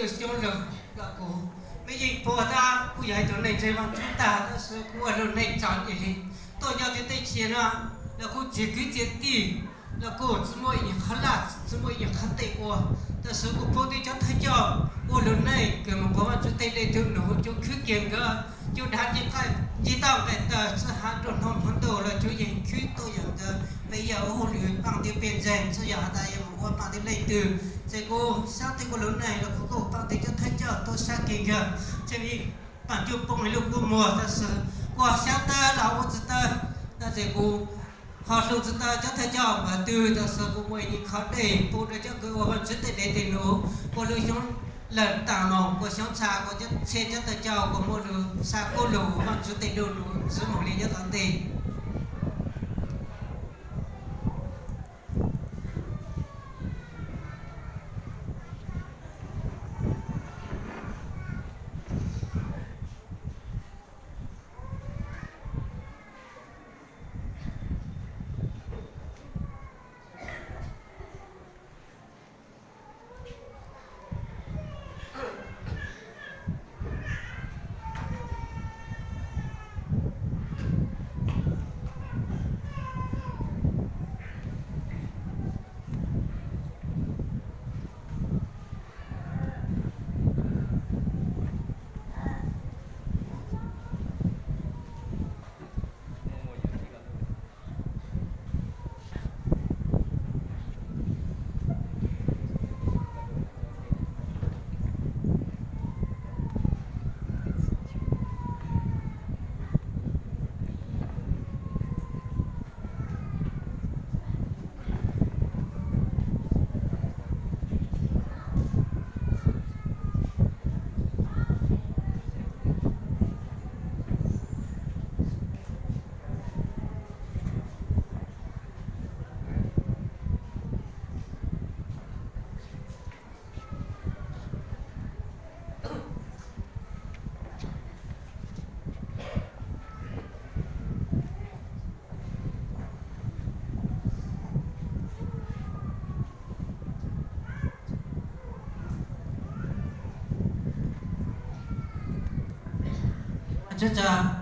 有小人老哥，每一波他不要就那这帮最大的是我都那长的，多要的得钱啊，老哥这个这地，老哥怎么也很辣，怎么也很得我，但是我不得叫他叫，我都那个我们就得来就弄就去见个，就他这个知道的的是他都弄很多了，就也去多样的。bây giờ hồ lưới bằng tiếng biển rèn cho giờ ta em muốn bằng tiếng lấy từ thế cô sang tiếng cô lớn này là cô bằng tiếng cho thấy cho tôi sang kinh kìa cho vì bằng chụp bông lúc cô mùa ta sự qua sang ta là cô ta ta thế cô họ lúc ta cho thấy cho và từ ta sự cô mới đi khó để cô đã cho cô hoàn xuất để tiền nổ cô lưu xuống lần tà mỏng của sống xa của chất xe cho ta cho của một đường xa cô lù hoàn xuất tiền đồ đủ giữ một lý cho thằng tiền 진짜